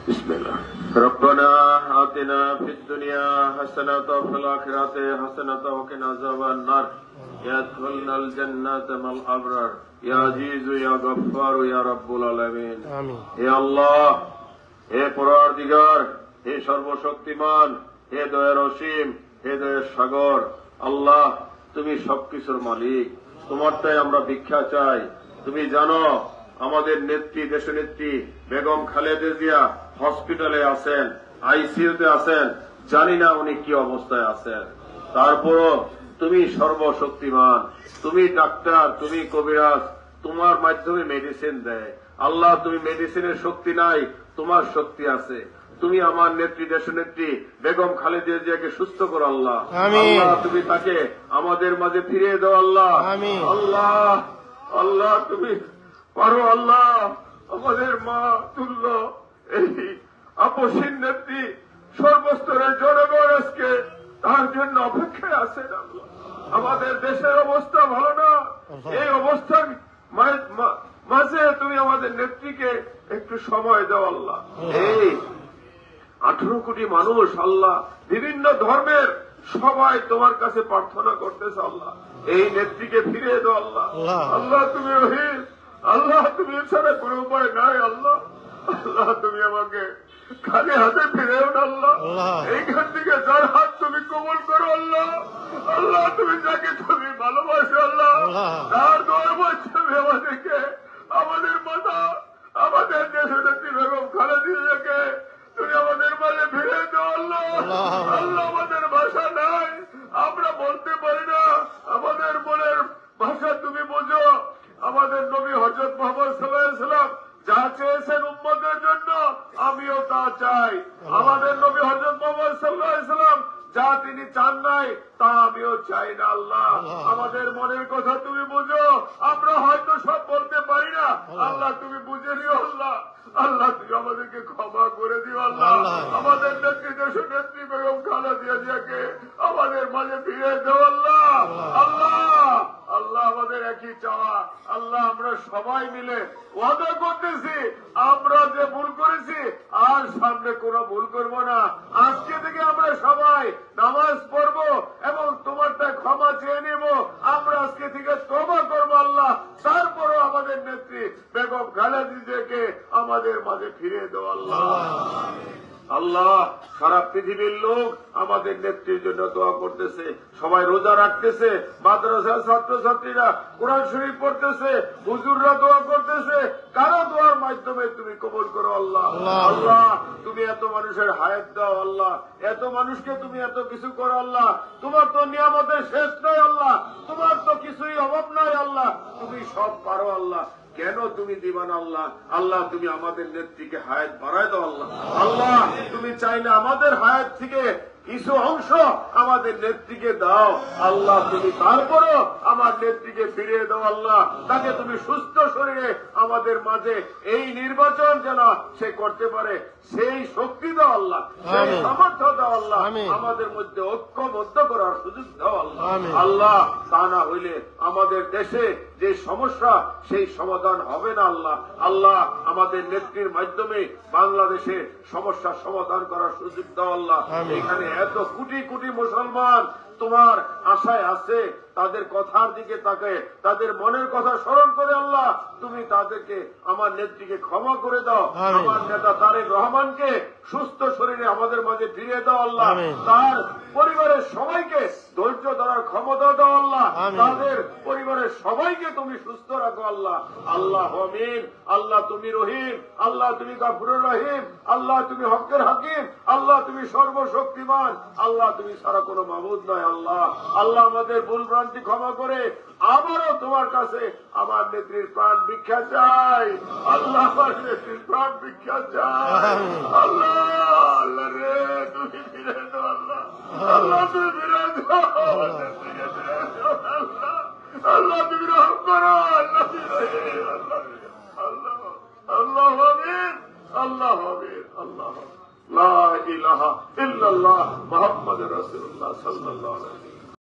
বিসমিল্লাহ। রব্বানা আতিনা ফিদ দুনিয়া হাসানাতাও ওয়া ফিল আখিরাতি হাসানাতাও ওয়া কিনা আযাবান নার। ইয়াদখুলনাল জান্নাতা মাল আবরার। ইয়া আজিজু ইয়া গফফার ইয়া রাব্বুল আলামিন। আমিন। হে আল্লাহ, হে পরওয়ারদিগার, হে সর্বশক্তিমান, হে দয়ার অসীম, হে দয়ার সাগর, আল্লাহ তুমি সবকিছুর মালিক, তোমারটাই আমরা ভিক্ষা চাই। তুমি জানো আমাদের নেত্রী, দেশনেত্রী বেগম খালেদা জিয়া হসপিটালে আছেন, আইসিইউতে আছেন, জানি না উনি কি অবস্থায় আছেন। তারপরও তুমি সর্বশক্তিমান, তুমি ডাক্তার, তুমি কবিরাজ, তোমার মাধ্যমে মেডিসিন দেয়। আল্লাহ তুমি মেডিসিনের শক্তি নাই, তোমার শক্তি আছে। তুমি আমার নেত্রী, দেশনেত্রী বেগম খালেদা জিয়াকে সুস্থ করো আল্লাহ। আল্লাহ তুমি তাকে আমাদের মাঝে ফিরিয়ে দাও আল্লাহ। আল্লাহ আল্লাহ তুমি পারো আল্লাহ। আমাদের মা তুল্য এই আপসীন নেত্রী সর্বস্তরের জনগণ আজকে তার জন্য অপেক্ষায় আছেন আল্লাহ। আমাদের দেশের অবস্থা ভালো না, এই অবস্থার মাঝে তুমি আমাদের নেত্রীকে একটু সময় দাও আল্লাহ। এই 18 কোটি মানুষ আল্লাহ, বিভিন্ন ধর্মের সবাই তোমার কাছে প্রার্থনা করতেছে আল্লাহ, এই নেত্রীকে ফিরিয়ে দাও আল্লাহ। আল্লাহ তুমি রহিম, আল্লাহ তুমি এছাড়া কোনো উপায় নাই আল্লাহ। আল্লাহ তুমি আমাকে খালি হাতে ফিরেও না আল্লাহ। এইখান থেকে যার হাত তুমি কবুল করো আল্লাহ। আল্লাহ তুমি যাকে তুমি ভালোবাসো আল্লাহ, তার দরবার তুমি আমাদেরকে, আমাদের মাতা, আমাদের দেশের নেত্রী বেগম খালেদা জিয়াকে তুমি আমাদের মাঝে ফিরে দাও আল্লাহ। আল্লাহ আমাদের ভাষা নাই, আমরা বলতে পারি না, আমাদের মনের ভাষা তুমি বোঝো। আমাদের নবী হযরত মুহাম্মদ সাল্লাল্লাহু আলাইহি ওয়াসাল্লাম যা চেয়েছেন উম্মতের জন্য, আমিও তা চাই। আমাদের নবী হযরত মুহাম্মদ সাল্লাল্লাহু আলাইহি ওয়াসাল্লাম যা তিনি চান নাই, তা আমিও চাই না আল্লাহ। আমাদের মনের কথা তুমি বুঝো, আমরা হয়তো সব বলতে পারি না, আল্লাহ তুমি বুঝে নিও আল্লাহ। আল্লাহ তুমি আমাদেরকে ক্ষমা করে দিও আল্লাহ। আমাদের নেত্রী, দেশনেত্রী বেগম খালেদা জিয়াকে আমাদের মাঝে ফিরে দাও আল্লাহ। আল্লাহ আল্লাহ আমাদের একই চাওয়া আল্লাহ, আমরা সবাই মিলে ওয়াদা করতেছি, আমরা যে ভুল করেছি আর সামনে কোনো ভুল করব না। আজকে থেকে আমরা সবাই নামাজ পড়ব এবং তোমারটা ক্ষমা চেয়ে নেব। আমরা আজকে থেকে তওবা করব আল্লাহ। তারপরও আমাদের নেত্রী বেগম খালেদা জিয়াকে আমাদের মাঝে ফিরিয়ে দাও আল্লাহ। আল্লাহ সারা পৃথিবীর লোক আমাদের নেত্রীর জন্য দোয়া করতেছে, সবাই রোজা রাখতেছে, মাদ্রাসার ছাত্রছাত্রীরা কোরআন শরীফ পড়তেছে, হুজুররা দোয়া করতেছে। কারো দোয়ার মাধ্যমে তুমি কবুল করো আল্লাহ। আল্লাহ তুমি এত মানুষের হায়াত দাও আল্লাহ, এত মানুষকে তুমি এত কিছু করো আল্লাহ। তোমার তো নিয়ামতের শেষ নয় আল্লাহ, তোমার তো কিছুই অভাব নাই আল্লাহ, তুমি সব পারো আল্লাহ। কেন তুমি দিবা না আল্লাহ? আল্লাহ তুমি আমাদের নেত্রীকে হায়াত বাড়ায় দাও আল্লাহ। আল্লাহ তুমি চাইলে আমাদের হায়াত থেকে কিছু অংশ আমাদের নেত্রীকে দাও আল্লাহ। তুমি তারপরও আমার নেত্রীকে ফিরিয়ে দাও আল্লাহ। তাকে তুমি সুস্থ শরীরে আমাদের মাঝে এই নির্বাচন যেন সে করতে পারে সেই শক্তি দাও আল্লাহ, সেই সামর্থ্য দাও আল্লাহ। আমাদের মধ্যে ঐক্যবদ্ধ করার সুযোগ দাও আল্লাহ। আল্লাহ তা না হইলে আমাদের দেশে যে সমস্যা সেই সমাধান হবে না আল্লাহ। আল্লাহ আমাদের নেত্রীর মাধ্যমে বাংলাদেশে সমস্যার সমাধান করার সুযোগ দাও আল্লাহ। এখানে এত কোটি কোটি মুসলমান তোমার আশায় আছে, তাদের কথার দিকে তাকে, তাদের মনের কথা স্মরণ করে আল্লাহ তুমি তাদেরকে, আমার নেত্রীকে ক্ষমা করে দাও। আমার নেতা তারেক রহমানকে সুস্থ শরীরে আমাদের মাঝে ফিরিয়ে দাও আল্লাহ। তার পরিবারের সবাইকে ধৈর্য ধরার ক্ষমতা দাও আল্লাহ। তাদের পরিবারের সবাইকে তুমি সুস্থ রাখো আল্লাহ। আল্লাহ আমিন। আল্লাহ তুমি রহিম, আল্লাহ তুমি গফুরুর রহিম, আল্লাহ তুমি হকের হাকিম, আল্লাহ তুমি সর্বশক্তিমান, আল্লাহ তুমি ছাড়া কোনো মাবুদ নয় আল্লাহ। আল্লাহ আমাদের ভুল ভ্রান্তি ক্ষমা করে আবারও তোমার কাছে আমার নেত্রীর প্রাণ ভিক্ষা চাই আল্লাহ। আমার নেত্রীর প্রাণ ভিক্ষা চাই আল্লাহ। আল্লাহ রে তুমি ফিরে দাও আল্লাহ। আল্লাহ তুমি ফিরে দাও আল্লাহ। আল্লাহ তুমি রহম করো আল্লাহ। আল্লাহ আল্লাহ আমিন। আল্লাহ আমিন। আল্লাহ লা ইলাহা ইল্লাল্লাহ মুহাম্মাদুর রাসূলুল্লাহ সাল্লাল্লাহু আলাইহি